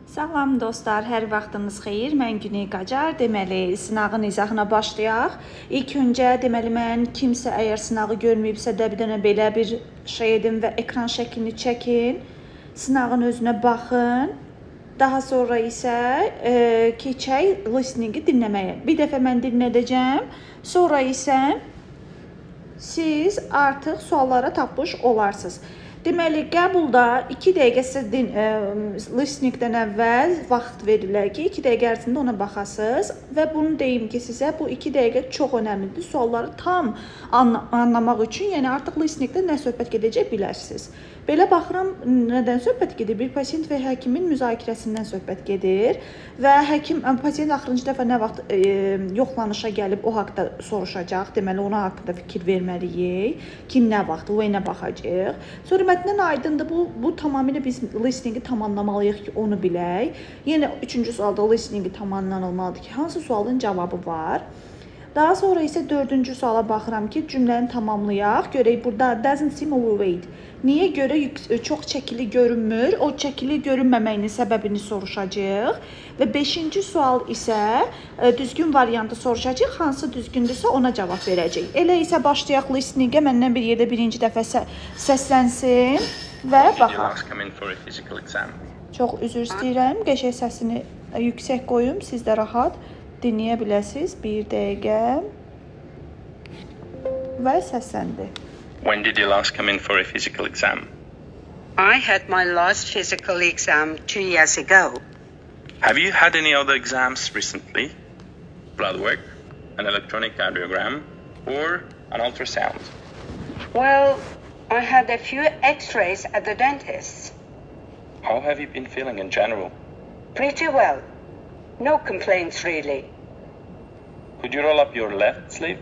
Salam dostlar, hər vaxtınız xeyir. Mən Güney Qacar. Deməli, sınağın izahına başlayaq. İlk öncə deməli mən kimsə əgər sınağı görməyibsə də bir dənə belə bir şey edin və ekran şəklini çəkin. Sınağın özünə baxın. Daha sonra isə keçək listeningi dinləməyə. Bir dəfə mən dinlədəcəm. Sonra isə siz artıq suallara tapmış olarsınız. Deməli, qəbulda 2 dəqiqə sizə listeningdən əvvəl vaxt verirlər ki, 2 dəqiqə ərzində ona baxasınız və bunu deyim ki, sizə bu 2 dəqiqə çox önəmlidir. Sualları tam anlamaq üçün, yəni artıq listeningdə nə söhbət gedəcək bilərsiniz. Belə baxıram, nədən söhbət gedir? Bir pasient və həkimin müzakirəsindən söhbət gedir və həkim, pasient axırıncı dəfə nə vaxt yoxlanışa gəlib o haqda soruşacaq. Deməli, ona haqqında fikir verməliyik ki, nə vaxt, o nə baxacaq. Sonra mətndən aydındır, bu tamamilə biz listeningi tam anlamalıyıq ki, onu bilək. Yenə 3-cü sualda listeningi tam anlanılmalıdır ki, hansı sualın cavabı var. Daha sonra isə 4-cü suala baxıram ki, cümləni tamamlayaq. Görək, burada doesn't seem overweight. Niyə görə çox çəkili görünmür? O çəkili görünməməyinin səbəbini soruşacağıq. Və 5-ci sual isə düzgün variantı soruşacağıq. Hansı düzgündürsə ona cavab verəcək. Elə isə başlayaq listeningə. Məndən bir yerdə birinci dəfə səslənsin və baxaq. Çox üzr istəyirəm. Qəşəng səsini yüksək qoyum. Siz də rahat dinləyə biləsiniz. 1 dəqiqə və səsləndi. When did you last come in for a physical exam? I had my last physical exam 2 years ago. Have you had any other exams recently? Blood work, an electronic cardiogram, or an ultrasound? Well, I had a few x-rays at the dentist's. How have you been feeling in general? Pretty well. No complaints really. Could you roll up your left sleeve?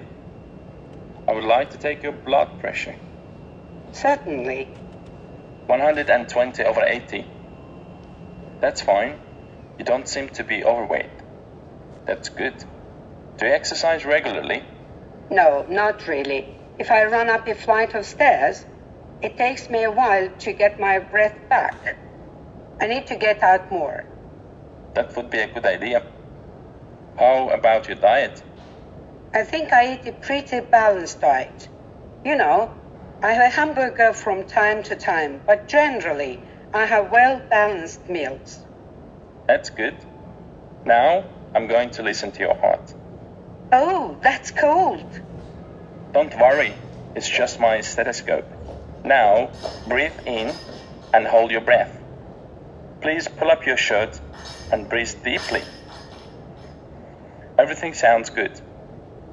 I would like to take your blood pressure. Certainly. 120/80. That's fine. You don't seem to be overweight. That's good. Do you exercise regularly? No, not really. If I run up a flight of stairs, it takes me a while to get my breath back. I need to get out more. That would be a good idea. How about your diet? I think I eat a pretty balanced diet. You know, I have a hamburger from time to time, but generally I have well-balanced meals. That's good. Now I'm going to listen to your heart. Oh, that's cold. Don't worry, it's just my stethoscope. Now breathe in and hold your breath. Please pull up your shirt and breathe deeply. Everything sounds good.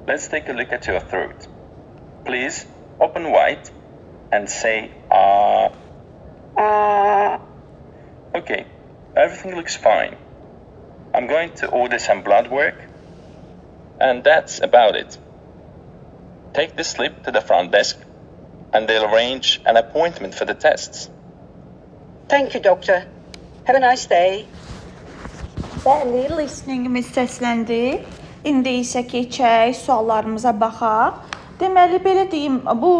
Let's take a look at your throat. Please open wide and say ah. Okay, everything looks fine. I'm going to order some blood work, and that's about it. Take this slip to the front desk, and they'll arrange an appointment for the tests. Thank you, doctor. Have a nice day. Bəli, listeningimiz səsləndi. İndi isə keçək, suallarımıza baxaq. Deməli, belə deyim, bu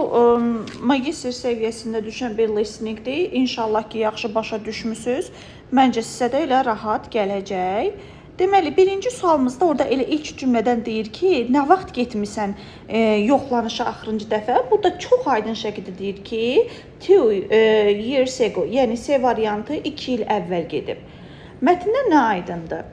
magistr səviyyəsində düşən bir listeningdir. İnşallah ki, yaxşı başa düşmüsünüz. Məncə sizə də elə rahat gələcək. Deməli, birinci sualımızda orada elə ilk cümlədən deyir ki, nə vaxt getmisən yoxlanışa axırıncı dəfə? Burada çox aydın şəkildə deyir ki, 2 years ago, yəni C variantı 2 il əvvəl gedib. Mətndə nə aydındır?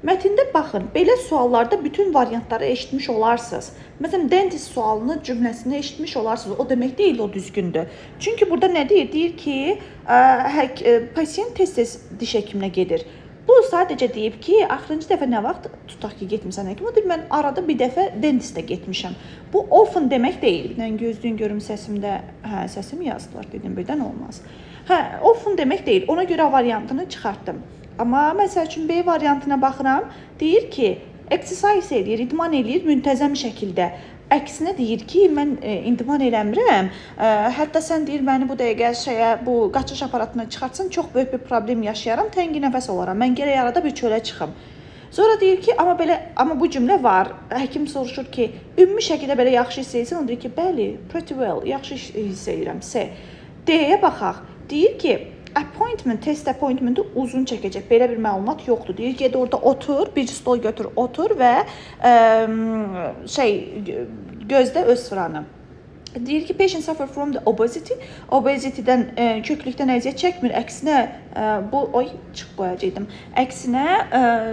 Mətndə baxın, belə suallarda bütün variantları eşitmiş olarsınız. Məsələn, dentist sualını, cümləsini eşitmiş olarsınız. O demək deyil, o düzgündür. Çünki burada nə deyir? Deyir ki, pasient tez-tez diş həkiminə gedir. Bu sadəcə deyib ki, axırıncı dəfə nə vaxt tutaq ki, getmisən həkim? O deyir, mən arada bir dəfə dentistə getmişəm. Bu often demək deyil. Mən gözlüyün görüm səsimdə, səsim yazdılar, dedim, birdən olmaz. Often demək deyil. Ona görə variantını çıxartdım. Amma məsəl üçün B variantına baxıram, deyir ki, exercise edir, idman edir müntəzəm şəkildə. Əksinə deyir ki, mən idman eləmirəm. Hətta sən deyir, məni bu dəqiqə bu qaçış aparatına çıxartsan, çox böyük bir problem yaşayaram, təngi nəfəs olaram. Mən gərək arada bir çölə çıxım. Sonra deyir ki, amma bu cümlə var. Həkim soruşur ki, ümumi şəkildə belə yaxşı hiss edirsən? O deyir ki, bəli, pretty well, yaxşı hiss edirəm. C. D-yə baxaq. Deyir ki, test appointmenti uzun çəkəcək. Belə bir məlumat yoxdur. Deyir, get orada otur, bir stol götür, otur və gözlə öz sıranı. Deyir ki, patient suffer from the obesity. Obesitydən, köklükdən əziyyət çəkmir. Əksinə, Əksinə,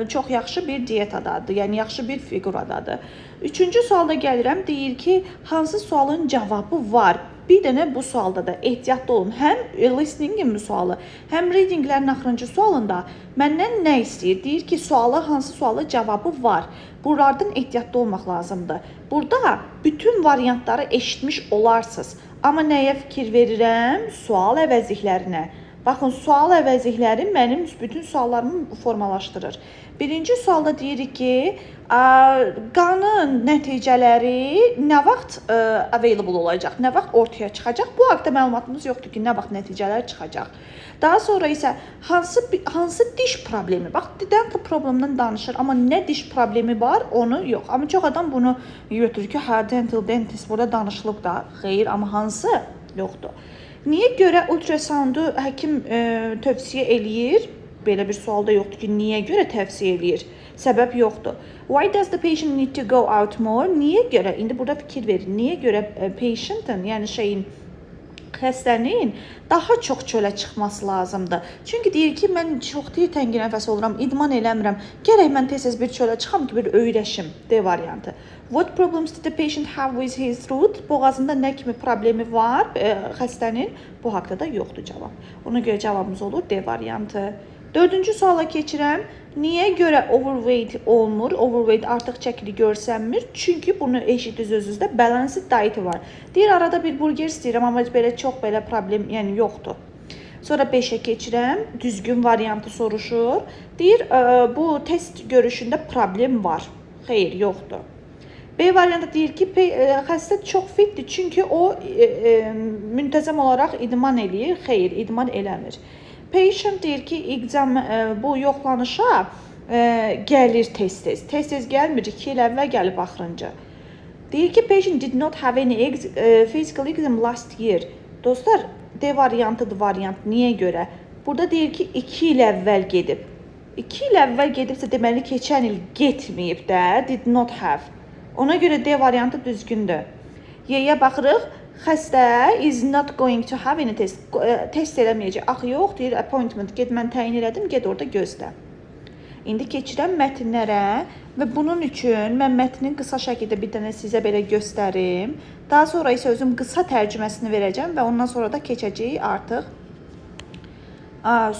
çox yaxşı bir diyetadadır. Yəni, yaxşı bir figuradadır. Üçüncü sualda gəlirəm. Deyir ki, hansı sualın cavabı var? Bir dənə bu sualda da ehtiyatlı olun. Həm listening sualı, həm readinglərin axırıncı sualında məndən nə istəyir? Deyir ki, hansı sualı cavabı var. Buralardan ehtiyatlı olmaq lazımdır. Burada bütün variantları eşitmiş olarsınız. Amma nəyə fikir verirəm? Sual əvəzliklərinə. Baxın, sual əvəzlikləri mənim bütün suallarımı formalaşdırır. Birinci sualda deyirik ki, qanın nəticələri nə vaxt available olacaq, nə vaxt ortaya çıxacaq? Bu haqda məlumatımız yoxdur ki, nə vaxt nəticələr çıxacaq. Daha sonra isə hansı diş problemi? Bax, dental problemdən danışır, amma nə diş problemi var, onu yox. Amma çox adam bunu götürür ki, dental dentist burada danışılıb da. Xeyr, amma hansı? Yoxdur. Niyə görə ultrasoundu həkim tövsiyə eləyir? Belə bir sualda yoxdur ki, niyə görə tövsiyə eləyir? Səbəb yoxdur. Why does the patient need to go out more? Niyə görə? İndi burada fikir verin. Niyə görə patient'ın, yəni xəstənin daha çox çölə çıxması lazımdır? Çünki deyir ki, mən çox təngi nəfəs oluram, idman eləmirəm. Gərək mən tez-tez bir çölə çıxam ki, bir öyrəşim. D variantı. What problems did the patient have with his throat? Boğazında nə kimi problemi var xəstənin? Bu haqda da yoxdur cavab. Ona görə cavabımız olur D variantı. Dördüncü suala keçirəm. Niyə görə overweight olmur? Overweight artıq çəkili görsənmir. Çünki bunu eşitdiniz özünüzdə balanced dieti var. Deyir, arada bir burger istəyirəm, amma çox problem yoxdur. Sonra 5-ə keçirəm. Düzgün variantı soruşur. Deyir, bu test görüşündə problem var. Xeyr, yoxdur. B variantı deyir ki, xəstə çox fitdir, çünki o müntəzəm olaraq idman eləyir. Xeyr, idman eləmir. Patient deyir ki, bu yoxlanışa gəlir tez-tez. Tez-tez gəlmir, 2 il əvvəl gəlib axırıncı. Deyir ki, patient did not have any physical exam last year. Dostlar, D variantıdır variant. Niyə görə? Burada deyir ki, 2 il əvvəl gedib. 2 il əvvəl gedibsə, deməli, keçən il getməyib də, did not have. Ona görə D variantı düzgündür. Y-yə baxırıq. Xəstə is not going to have any test. Test eləməyəcək. Axı yox, deyir, appointment, get mən təyin elədim, get orada gözlə. İndi keçirəm mətnlərə və bunun üçün mən mətnin qısa şəkildə bir dənə sizə belə göstərim. Daha sonra isə özüm qısa tərcüməsini verəcəm və ondan sonra da keçəcəyik artıq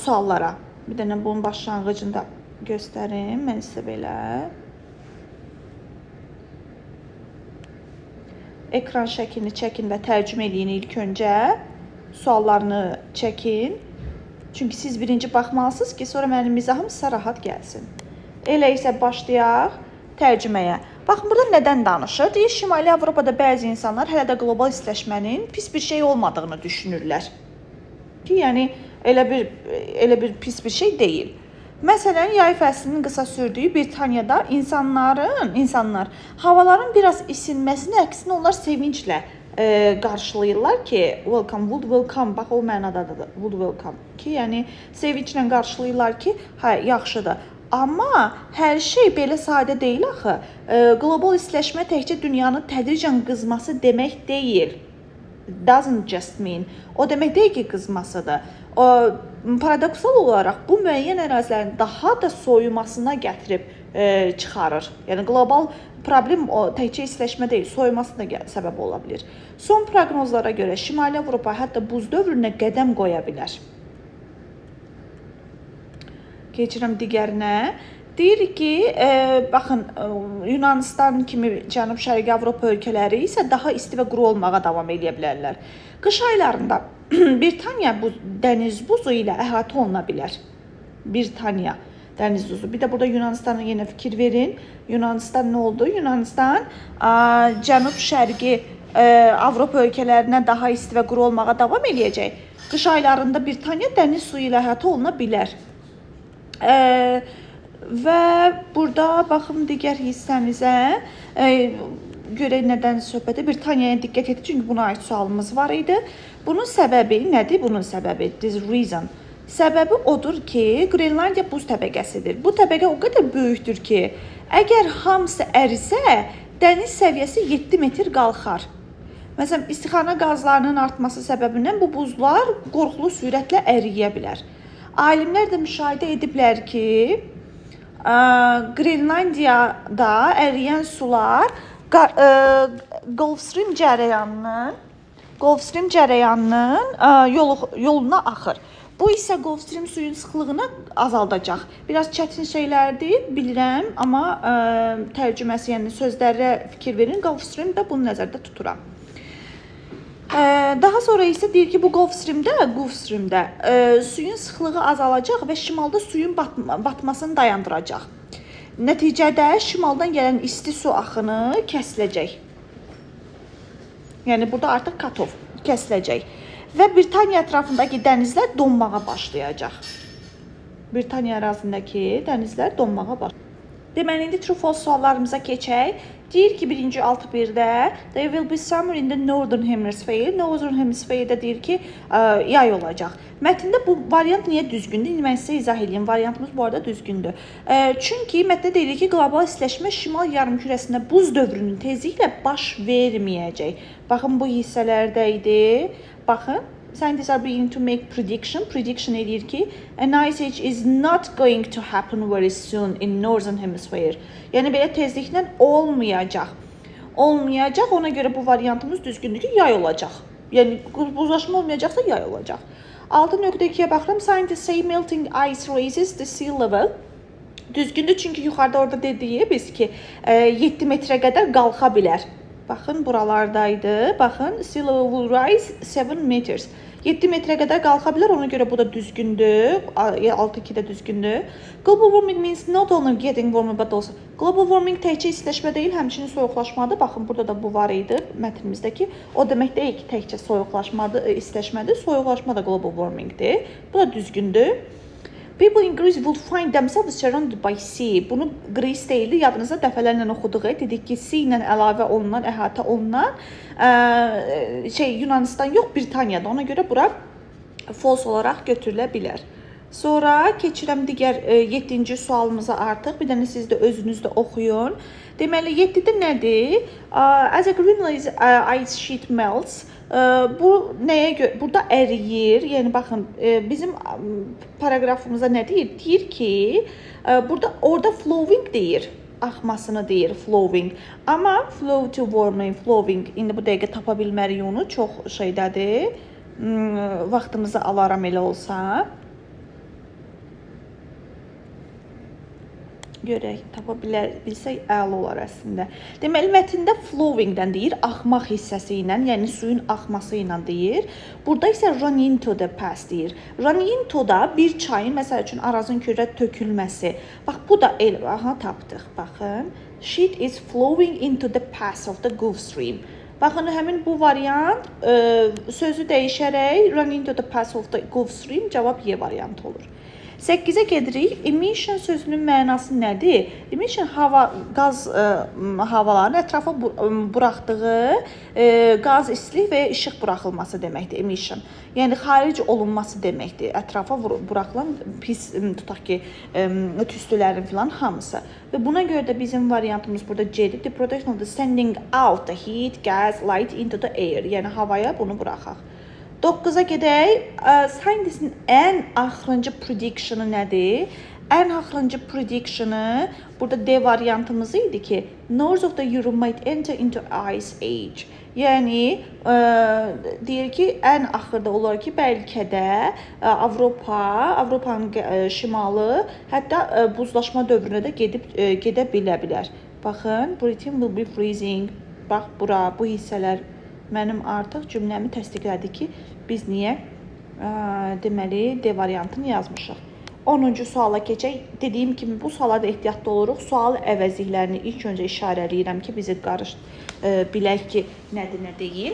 suallara. Bir dənə bunun başlanğıcında göstərim mən sizə belə. Ekran şəklini çəkin və tərcümə eləyin ilk öncə. Suallarını çəkin. Çünki siz birinci baxmalısınız ki, sonra mənim izahım sizə rahat gəlsin. Elə isə başlayaq tərcüməyə. Baxın, burada nədən danışır? Deyir, Şimali Avropada bəzi insanlar hələ də qlobal istiləşmənin pis bir şey olmadığını düşünürlər. Ki, yəni, elə bir pis bir şey deyil. Məsələn, yay fəslinin qısa sürdüyü Britaniyada insanlar havaların biraz isinməsini əksinə onlar sevinclə qarşılayırlar ki, would welcome, bax o mənadadır, would welcome ki, yəni sevinclə qarşılayırlar ki, yaxşıdır. Amma hər şey belə sadə deyil axı. Qlobal istiləşmə təkcə dünyanın tədricən qızması demək deyil. Doesn't just mean. O demək deyil ki, qızmasıdır. Paradoksal olaraq bu müəyyən ərazilərin daha da soyumasına gətirib çıxarır. Yəni qlobal problem təkcə istiləşmə deyil, soyumasına səbəb ola bilər. Son proqnozlara görə Şimali Avropa hətta buz dövrünə qədəm qoya bilər. Keçirəm digərinə. Deyir ki, baxın, Yunanistan kimi Cənub-Şərqi Avropa ölkələri isə daha isti və quru olmağa davam edə bilərlər. Qış aylarında Britaniya dəniz buzu ilə əhatə oluna bilər. Britaniya dəniz buzu. Bir də burada Yunanistan'a yenə fikir verin. Yunanistan nə oldu? Yunanistan Cənub-Şərqi Avropa ölkələrinə daha isti və quru olmağa davam edəcək. Qış aylarında Britaniya dəniz suyu ilə əhatə oluna bilər. Və burada baxın digər hissəmizə görək nədən söhbəti. Britaniyaya diqqət edin, çünki buna aid sualımız var idi. Bunun səbəbi nədir? Bunun səbəbi, this reason. Səbəbi odur ki, Qrenlandiya buz təbəqəsidir. Bu təbəqə o qədər böyükdür ki, əgər hamısı ərisə, dəniz səviyyəsi 7 metr qalxar. Məsələn, istixana qazlarının artması səbəbindən bu buzlar qorxulu sürətlə əriyə bilər. Alimlər də müşahidə ediblər ki, Qrenlandiyada əriyən sular Gulf Stream cərəyanının yoluna axır. Bu isə Gulf Stream suyun sıxlığını azaldacaq. Biraz çətin şeylərdir, bilirəm, amma tərcüməsi, yəni sözlərə fikir verin. Gulf Stream də bunu nəzərdə tuturam. Daha sonra isə deyir ki, bu Gulf Streamdə suyun sıxlığı azalacaq və şimalda suyun batmasını dayandıracaq. Nəticədə şimaldan gələn isti su axını kəsiləcək. Yəni burada artıq cut-off kəsiləcək. Və Britaniya ətrafındakı dənizlər donmağa başlayacaq. Britaniya ərazisindəki dənizlər donmağa başlayacaq. Deməli, indi true-false suallarımıza keçək. Deyir ki, 1-ci 6.1-də there will be summer in the northern hemisphere. Northern hemisphere-də deyir ki, yay olacaq. Mətndə bu variant niyə düzgündür? İndi mən sizə izah edeyim. Variantımız bu arada düzgündür. Çünki mətndə deyilir ki, qlobal istiləşmə şimal yarımkürəsində buz dövrünün tezliyi ilə baş verməyəcək. Baxın, bu hissələrdə idi. Baxın. Scientists are beginning to make prediction. Prediction edir ki, an ice age is not going to happen very soon in northern hemisphere. Yəni belə tezliklə olmayacaq. Ona görə bu variantımız düzgündür ki, yay olacaq. Yəni buzlaşma olmayacaqsa yay olacaq. 6.2-yə baxıram. Scientists say melting ice raises the sea level. Düzgündür çünki yuxarıda orada dediyiz ki, 7 metrə qədər qalxa bilər. Baxın, buralardaydı. Baxın, sea level will rise 7 meters. 7 metrə qədər qalxa bilər, ona görə bu da düzgündür. 6.2-də düzgündür. Global warming means not only getting warmer but also. Global warming təkcə istiləşmə deyil, həmçinin soyuqlaşmadır. Baxın, burada da bu var idi mətnimizdəki. O demək deyil ki, təkcə soyuqlaşmadır, istiləşmədir. Soyuqlaşma da global warmingdir. Bu da düzgündür. People in Greece would find themselves surrounded by sea. Bunu Greece deyildi, yadınızda dəfələrlə oxuduq. Dedik ki, sea ilə əlavə olunan, əhatə olunan Yunanistan yox, Britaniyada. Ona görə bura false olaraq götürülə bilər. Sonra keçirəm digər 7-ci sualımıza artıq. Bir dənə siz də özünüz də oxuyun. Deməli, 7-də nədir? As a Greenland ice sheet melts, bu nəyə görə? Burada əriyir. Yəni baxın, bizim paraqrafımızda nə deyir? Deyir ki, orada flowing deyir. Axmasını deyir flowing. Amma flow to warming, flowing. İndi bu dəqiqə tapa bilmərik onu. Çox şeydədir. Vaxtımızı alaram elə olsa. Görək, tapa bilsək əla olar əslində. Deməli, mətndə flowing-dən deyir, axmaq hissəsi ilə, yəni suyun axması ilə deyir. Burada isə run into the pass deyir. Run into da bir çayın, məsəl üçün, Arazın körə tökülməsi. Bax, bu da tapdıq. Baxın, sheet is flowing into the pass of the Gulf Stream. Baxın, həmin bu variant sözü dəyişərək run into the pass of the Gulf Stream cavab Y variantı olur. 8-ə gedirik. Emission sözünün mənası nədir? Emission qaz havaların ətrafa buraxdığı qaz, istilik və ya işıq buraxılması deməkdir. Emission. Yəni xaric olunması deməkdir. Ətrafa buraxılan pis, tutaq ki, tüstülərin filan hamısı. Və buna görə də bizim variantımız burada C'dir. The production of the sending out the heat, gas, light into the air. Yəni havaya bunu buraxaq. 9-a gedək. Scientist'in ən axırıncı prediction'ı nədir? Ən axırıncı prediction'ı burada D variantımız idi ki, north of the Europe might enter into ice age. Yəni deyir ki, ən axırda olar ki, bəlkə də Avropanın şimalı hətta buzlaşma dövrünə də gedə bilər. Baxın, Britain will be freezing. Bax, bu hissələr mənim artıq cümləmi təsdiqlədi ki, biz niyə deməli D variantını yazmışıq. 10-cu suala keçək. Dediyim kimi bu suala da ehtiyatlı oluruq. Sual əvəzliklərini ilk öncə işarələyirəm ki, bizi bilək ki, nədir, nə deyil.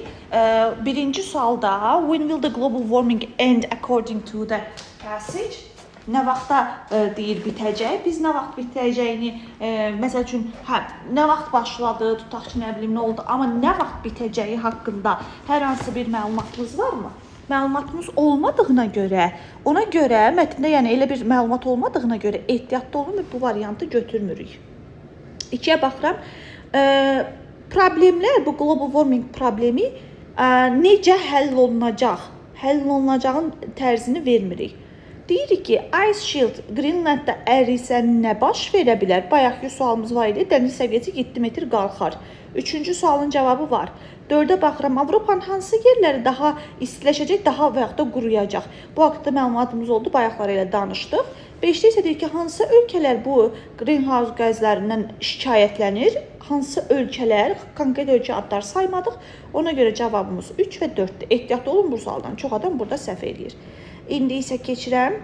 Birinci sualda when will the global warming end according to the passage? Nə vaxtda deyir bitəcək? Biz nə vaxt bitəcəyini, məsəl üçün, nə vaxt başladı, tutaq ki, nə bilim, nə oldu, amma nə vaxt bitəcəyi haqqında hər hansı bir məlumatınız varmı? məlumatımız olmadığına görə, ona görə mətndə yəni elə bir məlumat olmadığına görə ehtiyatlı olun və bu variantı götürmürük. 2-yə baxıram. Problemlər, bu global warming problemi necə həll olunacaq? Həll olunacağın tərzini vermirik. Deyirik ki, ice shield Greenlanddə ərisə nə baş verə bilər? Bayaqki sualımız var idi. Dəniz səviyyəsi 7 metr qalxar. 3-cü sualın cavabı var. 4-ə baxıram. Avropanın hansı yerləri daha istiləşəcək, daha və yaxud da quruyacaq? Bu haqqda məlumatımız oldu. Bayaqlar ilə danışdıq. 5-də isə deyir ki, hansı ölkələr bu greenhouse qəzlərindən şikayətlənir? Hansı ölkələr, konkret ölkə adlar saymadıq. Ona görə cavabımız 3 və 4-dür. Ehtiyatlı olun bu sualdan. Çox adam burada səhv eləyir. İndi isə keçirəm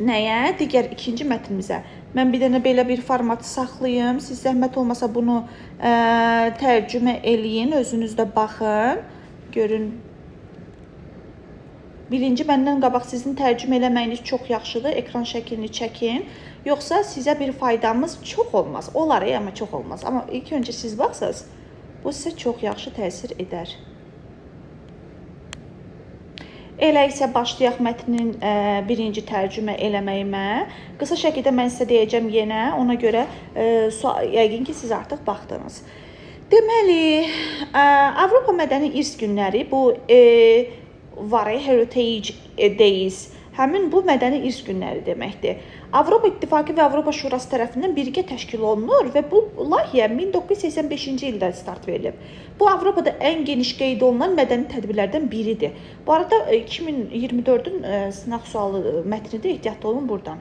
nəyə? Digər ikinci mətnimizə. Mən bir dənə belə bir formatı saxlayım. Siz zəhmət olmasa bunu tərcümə eləyin. Özünüz də baxın. Görün. Birinci məndən qabaq sizin tərcümə eləməyiniz çox yaxşıdır. Ekran şəklini çəkin. Yoxsa sizə bir faydamız çox olmaz. Olar, amma çox olmaz. Amma ilk öncə siz baxsınız, bu sizə çox yaxşı təsir edər. Elə isə başlayaq mətnin birinci tərcümə eləməyimə. Qısa şəkildə mən sizə deyəcəm yenə, ona görə yəqin ki, siz artıq baxdınız. Deməli, Avropa Mədəni İrs Günləri, bu Heritage Days, həmin bu mədəni irs günləri deməkdir. Avropa İttifaqı və Avropa Şurası tərəfindən birgə təşkil olunur və bu layihə 1985-ci ildə start verilib. Bu Avropada ən geniş qeyd olunan mədəni tədbirlərdən biridir. Bu arada 2024-ün sınaq sualı mətnidir, ehtiyatlı olun buradan.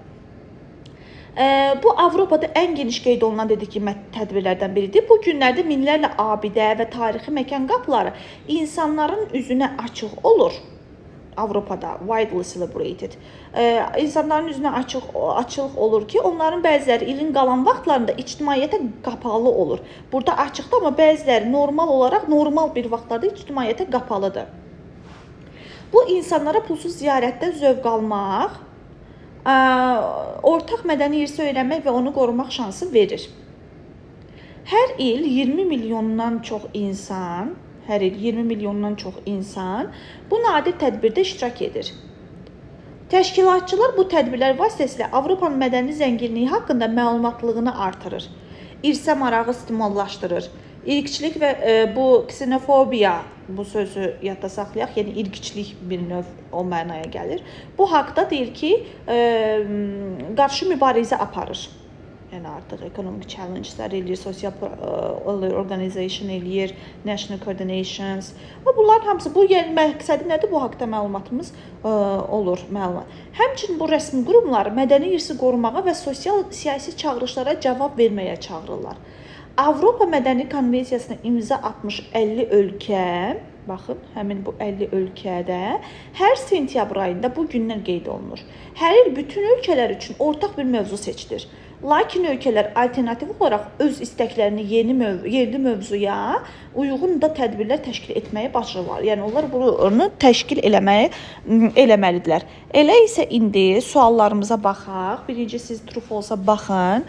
Bu Avropada ən geniş qeyd olunan tədbirlərdən biridir. Bu günlərdə minlərlə abidə və tarixi məkan qapıları insanların üzünə açıq olur. Avropada widely celebrated. İnsanların üzünə açıq olur ki, onların bəziləri ilin qalan vaxtlarında ictimaiyyətə qapalı olur. Burada açıqdır, amma bəziləri normal bir vaxtlarda ictimaiyyətə qapalıdır. Bu insanlara pulsuz ziyarətdən zövq almaq, ortaq mədəni irsi öyrənmək və onu qorumaq şansı verir. Hər il 20 milyondan çox insan bu nadir tədbirdə iştirak edir. Təşkilatçılar bu tədbirlər vasitəsilə Avropanın mədəni zənginliyi haqqında məlumatlığını artırır. İrsə marağı stimullaşdırır. İrqçilik və bu ksenofobiya, bu sözü yadda saxlayaq, yəni irqçilik bir növ o mənaya gəlir. Bu haqda deyir ki, qarşı mübarizə aparır. Yəni artıq economic challenge'lar eləyir, social organization eləyir, national coordinations. Və bunların hamısı, bu yəni məqsədi nədir? Bu haqda məlumatımız olur, məlumat. Həmçinin bu rəsmi qurumlar mədəni irsi qorumağa və siyasi çağırışlara cavab verməyə çağırırlar. Avropa Mədəni Konvensiyasına imza atmış 50 ölkə, baxın, həmin bu 50 ölkədə hər sentyabr ayında bu gündən qeyd olunur. Hər il bütün ölkələr üçün ortaq bir mövzu seçilir. Lakin ölkələr alternativ olaraq öz istəklərini yerli mövzuya uyğun da tədbirlər təşkil etməyə başlayırlar. Yəni onlar bunu təşkil eləməlidirlər. Elə isə indi suallarımıza baxaq. Birinci siz true false-a baxın.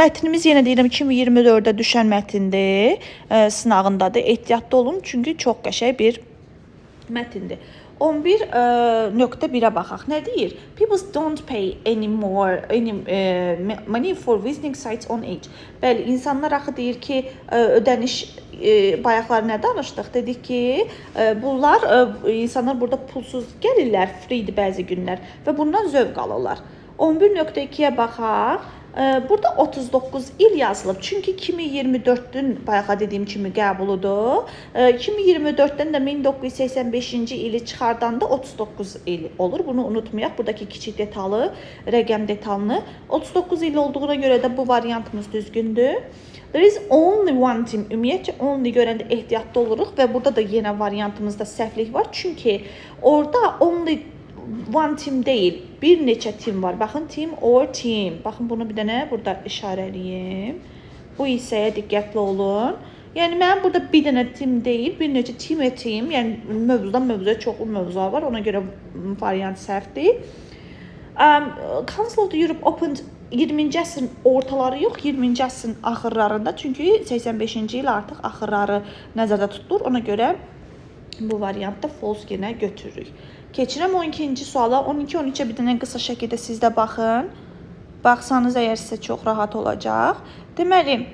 Mətnimiz yenə deyirəm 2024-də düşən mətindir. Sınağındadır. Ehtiyatlı olun çünki çox qəşəng bir mətindir. 11.1-ə baxaq. Nə deyir? People don't pay any money for visiting sites on age. Bəli, insanlar axı deyir ki, ödəniş bayaqlar nə danışdıq? Dedik ki, bunlar insanlar burada pulsuz gəlirlər, freedir bəzi günlər və bundan zövq alırlar. 11.2-yə baxaq. Burada 39 il yazılıb. Çünki 2024-ün bayağı dediyim kimi qəbuludur. 2024-dən də 1985-ci ili çıxardanda 39 il olur. Bunu unutmayaq. Buradakı kiçik detallı, rəqəm detalını. 39 il olduğuna görə də bu variantımız düzgündür. There is only one team. Ümumiyyətcə only görəndə ehtiyatlı oluruq və burada da yenə variantımızda səhvlik var. Çünki orada only one team deyil, bir neçə team var. Baxın, team or team. Baxın, bunu bir dənə burada işarəliyim. Bu hissəyə diqqətli olun. Yəni, mən burada bir dənə team deyil, bir neçə team. Yəni, mövzudan mövzuya çoxlu mövzular var. Ona görə variant səhvdir. Council of Europe opened 20-ci əsrin ortaları yox, 20-ci əsrin axırlarında. Çünki 85-ci il artıq axırları nəzərdə tutulur. Ona görə Bu variantda false yenə götürürük. Keçirəm 12-ci suala. 12-13-ə bir dənə qısa şəkildə siz də baxın. Baxsanız əgər sizə çox rahat olacaq. Deməli,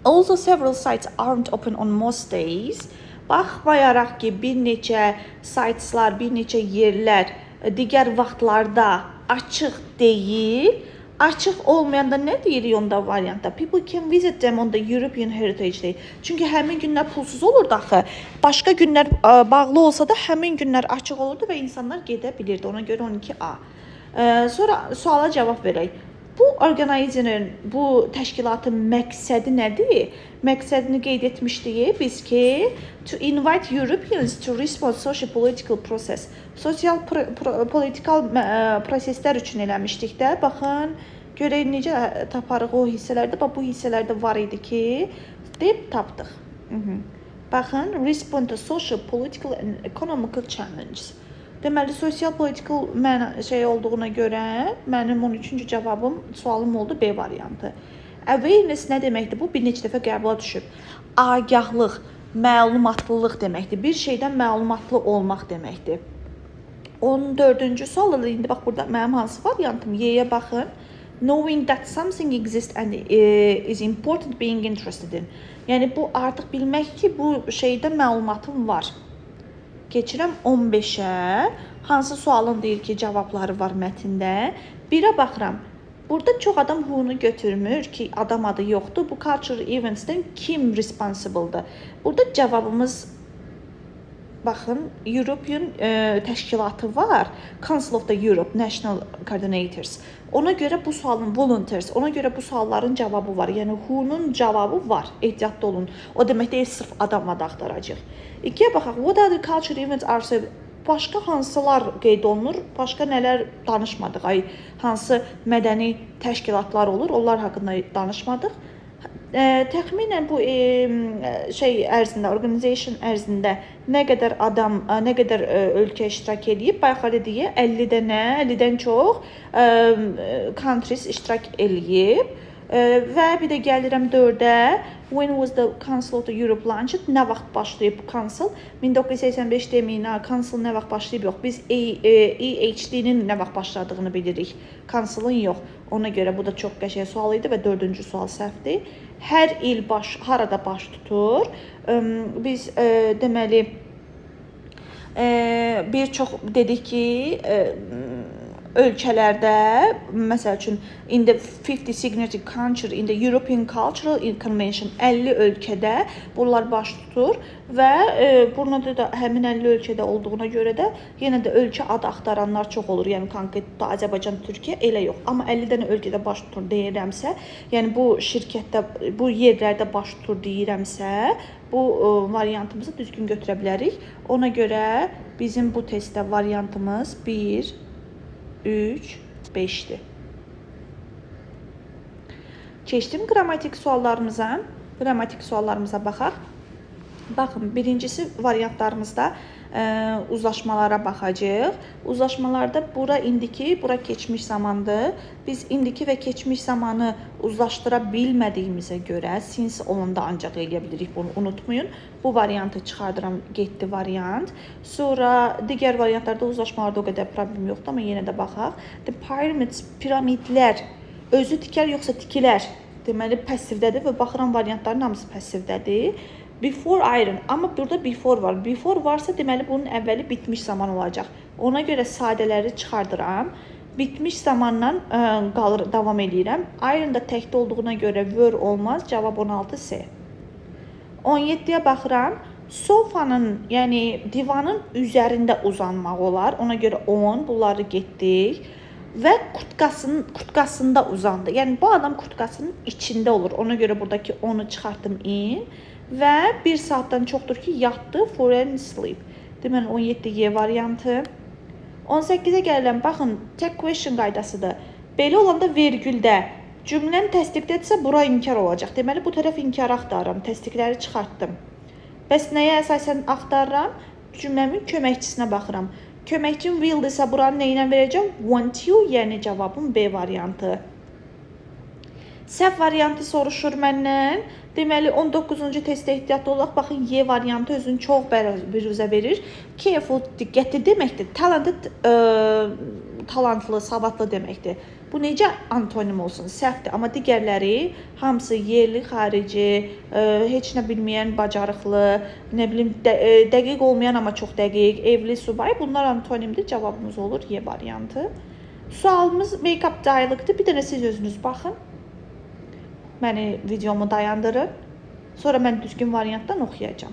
although several sites aren't open on most days, baxmayaraq ki, bir neçə siteslar, bir neçə yerlər digər vaxtlarda açıq deyil, açıq olmayanda nə deyirik onda variantda? People can visit them on the European Heritage Day. Çünki həmin günlər pulsuz olurdu axı. Başqa günlər bağlı olsa da həmin günlər açıq olurdu və insanlar gedə bilirdi. Ona görə 12A. Sonra suala cavab verək. Bu organizerin, bu təşkilatın məqsədi nədir? Məqsədini qeyd etmişdik biz ki, to invite Europeans to respond socio-political process. Sosial politikal proseslər üçün eləmişdik də. Baxın, görək necə taparıq o hissələrdə. Bax, bu hissələrdə var idi ki, deyib tapdıq. Baxın, respond to socio-political and economical challenges. Deməli, sosial-politikal olduğuna görə mənim 13-cü cavabım, sualım oldu B variantı. Awareness nə deməkdir? Bu bir neçə dəfə qəbula düşüb. Agahlıq, məlumatlılıq deməkdir. Bir şeydən məlumatlı olmaq deməkdir. 14-cü sual, indi bax burada mənim hansı variantım? Y-yə baxın. Knowing that something exists and is important being interested in. Yəni, bu artıq bilmək ki, bu şeydə məlumatım var. Keçirəm 15-ə. Hansı sualın deyir ki, cavabları var mətndə? 1-ə baxıram. Burada çox adam who-nu götürmür ki, adam adı yoxdur. Bu cultural events'dən kim responsible'dır? Burada cavabımız, baxın, European təşkilatı var. Council of the Europe, National Coordinators. Ona görə bu sualın volunteers, ona görə bu sualların cavabı var. Yəni, who-nun cavabı var. Ehtiyatlı olun. O demək deyil, sırf adam adı axtaracaq. 2-yə baxaq. What other cultural events are so... Başqa hansılar qeyd olunur? Başqa nələr danışmadıq? Hansı mədəni təşkilatlar olur? Onlar haqqında danışmadıq. Təxminən bu ərzində, organization ərzində nə qədər adam, nə qədər ölkə iştirak edib? Bayaq deyə 50 dənə, 50-dən çox countries iştirak edib. Və bir də gəlirəm 4-ə. When was the Council of the Europe launched? Nə vaxt başlayıb bu Council? 1985 deməyin, Council nə vaxt başlayıb yox. Biz EHD-nin nə vaxt başladığını bilirik. Council'ın yox. Ona görə bu da çox qəşəng sual idi və 4-cü sual səhvdir. Hər il harada baş tutur? Biz deməli bir çox dedik ki, ölkələrdə, məsəl üçün, in the 50 signatory country in the European Cultural Convention 50 ölkədə bunlar baş tutur və burada da həmin 50 ölkədə olduğuna görə də yenə də ölkə adı axtaranlar çox olur. Yəni, konkretdə Azərbaycan, Türkiyə elə yox. Amma 50 dənə ölkədə baş tutur deyirəmsə, yəni bu şirkətdə, bu yerlərdə baş tutur deyirəmsə, bu variantımızı düzgün götürə bilərik. Ona görə bizim bu testdə variantımız 1, 3, 5'dir. Keçdim qrammatik suallarımıza. Qrammatik suallarımıza baxaq. Baxın, birincisi variantlarımızda uzlaşmalara baxacağıq. Uzlaşmalarda bura indiki, bura keçmiş zamandır. Biz indiki və keçmiş zamanı uzlaşdıra bilmədiyimizə görə since olanda ancaq eləyə bilirik, bunu unutmayın. Bu variantı çıxardıram, getdi variant. Sonra digər variantlarda uzlaşmalarda o qədər problem yoxdur, amma yenə də baxaq. The pyramids, piramidlər özü tikər yoxsa tikilər? Deməli, passivdədir və baxıram variantların hamısı passivdədir. Before iron, amma burada before var. Before varsa deməli bunun əvvəli bitmiş zaman olacaq. Ona görə sadələri çıxardıram. Bitmiş zamanla davam edirəm. Iron da təkdə olduğuna görə were olmaz. Cavab 16C. 17-yə baxıram. Sofanın, yəni divanın üzərində uzanmaq olar. Ona görə 10, bunları getdik. Və kurtkasında uzandı. Yəni bu adam kurtkasının içində olur. Ona görə buradakı 10'u çıxartdım in. Və 1 saatdan çoxdur ki, yatdı, for and sleep. Deməli, 17Y variantı. 18-ə gəlirəm, baxın, tag question qaydasıdır. Belə olanda vergüldə cümləni təsdiqlədirsə, bura inkar olacaq. Deməli, bu tərəf inkarı axtarıram, təsdiqləri çıxartdım. Bəs nəyə əsasən axtarıram? Cümləmin köməkçisinə baxıram. Köməkçim will-dirsə, buranı nə ilə verəcəm? Want you, yəni cavabım B variantı. Səhv variantı soruşur məndən. Deməli 19-cu testdə ehtiyatlı olaq. Baxın, Y variantı özünü çox büruzə verir. Careful diqqətli deməkdir. Talented talantlı, savadlı deməkdir. Bu necə antonim olsun? Səhvdir. Amma digərləri hamısı yerli, xarici, heç nə bilməyən, bacarıqlı, nə bilim dəqiq olmayan amma çox dəqiq, evli, subay. Bunlar antonimdir. Cavabımız olur Y variantı. Sualımız make-up dialoqdur. Bir dənə siz özünüz baxın. Məni videomu dayandırın. Sonra mən düzgün variantdan oxuyacağam.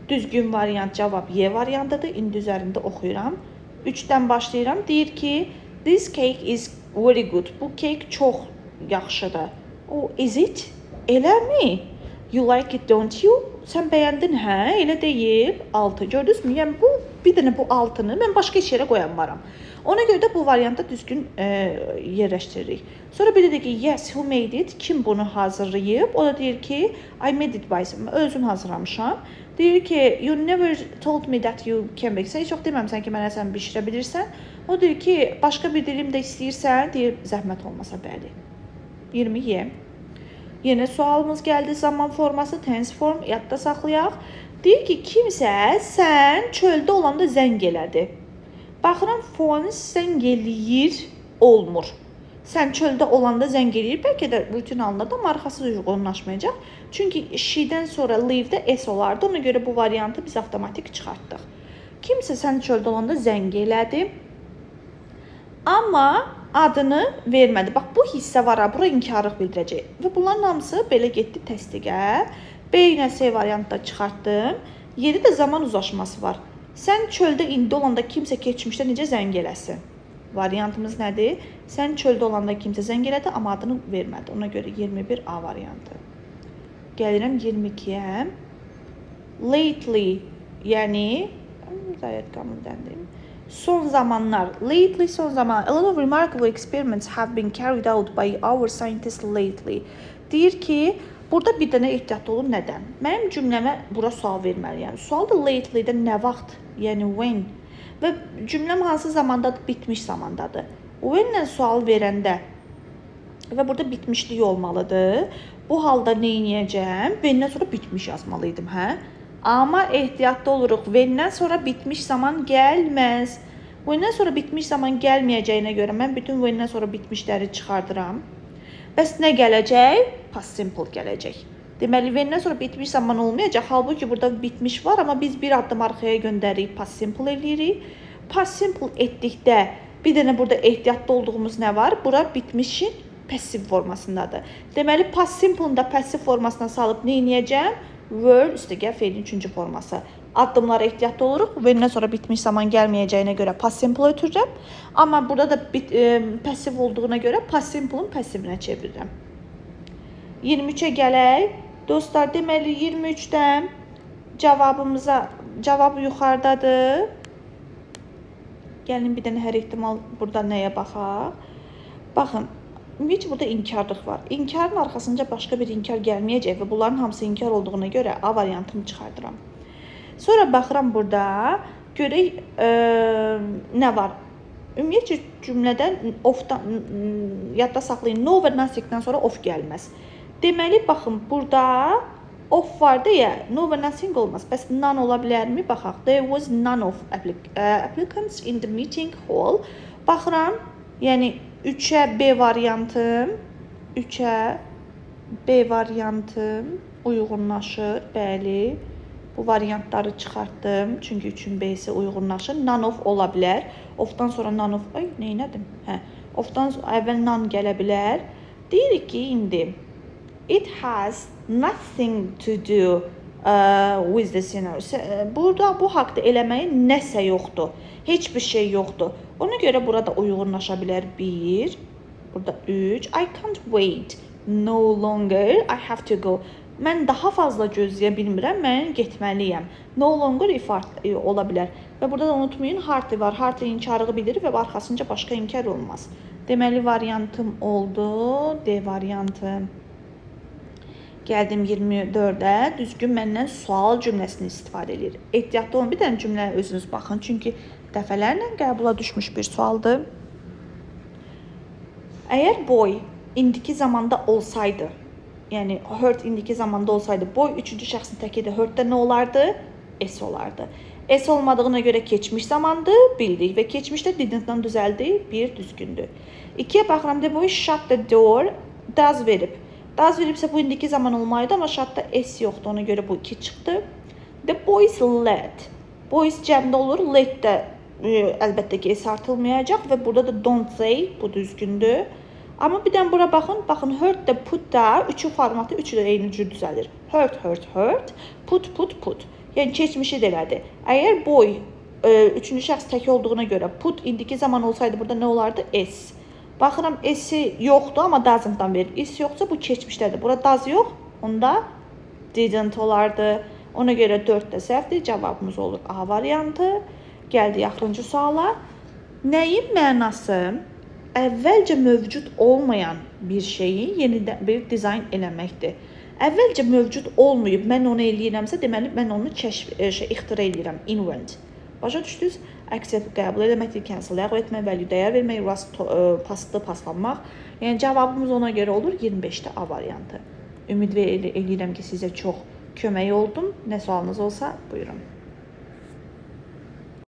Düzgün variant cavab Y variantıdır. İndi üzərində oxuyuram. 3-dən başlayıram. Deyir ki, this cake is very good. Bu kek çox yaxşıdır. Oh, is it? Eləmi? You like it, don't you? Sən bəyəndin, hə? Elə deyil. 6. Gördünüzmü? Yəni bu bir dənə bu 6-nı mən başqa iş yerə qoyanmaram. Ona görə də bu variantda düzgün yerləşdiririk. Sonra bir də ki, yes, who made it? Kim bunu hazırlayıb? O da deyir ki, I made it myself. Özüm hazırlamışam. Deyir ki, you never told me that you can bake. Sən heç çox deməmsən ki, mənə sən bişirə bilirsən. O deyir ki, başqa bir dilim də istəyirsən, deyir, zəhmət olmasa bəli. 20 Y. Yenə sualımız gəldi. Zaman forması, tense form, yadda saxlayaq. Deyir ki, kimsə sən çöldə olanda zəng elədi. Baxıram, phone zəng eləyir, olmur. Sən çöldə olanda zəng eləyir, bəlkə də bütün halda da marxası uyğunlaşmayacaq. Çünki she-dən sonra leave-də S olardı. Ona görə bu variantı biz avtomatik çıxartdıq. Kimsə sən çöldə olanda zəng elədi, amma adını vermədi. Bax, bu hissə var, bura inkarlıq bildirəcək. Və bunların hamısı belə getdi təsdiqə. B ilə C variantda çıxartdım. 7 də zaman uzlaşması var. Sən çöldə indi olanda kimsə keçmişdə necə zəng eləsin? Variantımız nədir? Sən çöldə olanda kimsə zəng elədi, amma adını vermədi. Ona görə 21A variantı. Gəlirəm 22-yə. Lately, yəni son zamanlar. Lately, son zamanlar. A lot of remarkable experiments have been carried out by our scientists lately. Deyir ki, burada bir dənə ehtiyatlı olun. Nədən? Mənim cümləmə bura sual verməliyəm. Sual da lately-də nə vaxt? Yəni when? Və cümləm hansı zamandadır? Bitmiş zamandadır. When-lə sual verəndə və burada bitmişlik olmalıdır. Bu halda nə edəcəm? When-dən sonra bitmiş yazmalıydım, hə? Amma ehtiyatlı oluruq. When-dən sonra bitmiş zaman gəlməz. When-dən sonra bitmiş zaman gəlməyəcəyinə görə mən bütün when-dən sonra bitmişləri çıxardıram. Bəs nə gələcək? Past simple gələcək. Deməli, when-dən sonra bitmiş zaman olmayacaq. Halbuki burada bitmiş var, amma biz bir addım arxaya göndərik, past simple eləyirik. Past simple etdikdə bir dənə burada ehtiyatlı olduğumuz nə var? Bura bitmişin passiv formasındadır. Deməli, past simple-ın da passiv formasına salıb nə edəcəm? Were üstəgəl feilin 3-cü forması. Addımlara ehtiyatlı oluruq. When-dən sonra bitmiş zaman gəlməyəcəyinə görə past simple ötürürəm. Amma burada da passiv olduğuna görə past simple-ın passivinə çevirirəm. 23-ə gələk. Dostlar, deməli 23-dən cavab yuxarıdadır. Gəlin bir dənə hər ehtimal burada nəyə baxaq. Baxın, ümumiyyətlə burada inkarlıq var. İnkarın arxasınca başqa bir inkar gəlməyəcək və bunların hamısı inkar olduğuna görə A variantını çıxardıram. Sonra baxıram burada, görək nə var. Ümumiyyətlə cümlədən ofdan yadda saxlayın. No və nothingdən sonra of gəlməz. Deməli, baxın, burada of vardı ya, no və nothing olmaz. Bəs none ola bilərmi? Baxaq. There was none of applicants in the meeting hall. Baxıram, yəni 3-ə B variantım, 3-ə B variantım uyğunlaşır. Bəli, bu variantları çıxartdım. Çünki 3-ün B-si uyğunlaşır. None of ola bilər. Ofdan sonra none of, ay, neynədim? Hə, ofdan əvvəl none gələ bilər. Deyirik ki, indi it has nothing to do with the scenario. Burada bu haqda eləməyin nəsə yoxdur. Heç bir şey yoxdur. Ona görə burada uyğunlaşa bilər 1. Burada 3. I can't wait. No longer. I have to go. Mən daha fazla gözləyə bilmirəm. Mən getməliyəm. No longer if ola bilər. Və burada da unutmayın, hardly var. Hardly inkarlığı bilir və arxasınca başqa inkar olmaz. Deməli, variantım oldu. D variantı. Gəldim 24-ə. Düzgün məndən sual cümləsini istifadə edir. Ehtiyatlı olun, bir dənə cümlə özünüz baxın. Çünki dəfələrlə qəbula düşmüş bir sualdır. Əgər boy indiki zamanda olsaydı, yəni heard indiki zamanda olsaydı, boy üçüncü şəxsin təki də hearddə nə olardı? S olardı. S olmadığına görə keçmiş zamandı, bildik və keçmişdə didn't-dan düzəldi, bir düzgündür. 2-yə baxıram da boy shut the door, does verib. Does veribsə bu indiki zaman olmaydı, amma shut-da S yoxdur, ona görə bu 2 çıxdı. The boys let. Boys cəmdə olur, let də əlbəttə ki S artılmayacaq və burada da don't say, bu düzgündür. Amma bir dən bura baxın, heard da put da, üçü formatı, üçü də eyni cür düzəlir. Heard, put. Yəni keçmişi də elədi. Əgər boy üçüncü şəxs tək olduğuna görə put indiki zaman olsaydı burada nə olardı? S. Baxıram S-i yoxdur, amma doesn't-dan verir. S yoxsa bu keçmişdədir. Burada does yox, onda didn't olardı. Ona görə 4 də səhvdir. Cavabımız olur A variantı. Gəldik axırıncı suala. Nəyin mənası əvvəlcə mövcud olmayan bir şeyi yenidən bir dizayn eləməkdir? Əvvəlcə mövcud olmayıb, mən onu eləyirəmsə, deməli mən onu ixtira eləyirəm, invent. Başa düşdünüz? Accept qəbul eləməkdir, cancel ləğv etmək, value dəyər vermək, rust paslanmaq. Yəni cavabımız ona görə olur 25-də A variantı. Ümid eləyirəm ki, sizə çox kömək oldum. Nə sualınız olsa, buyurun.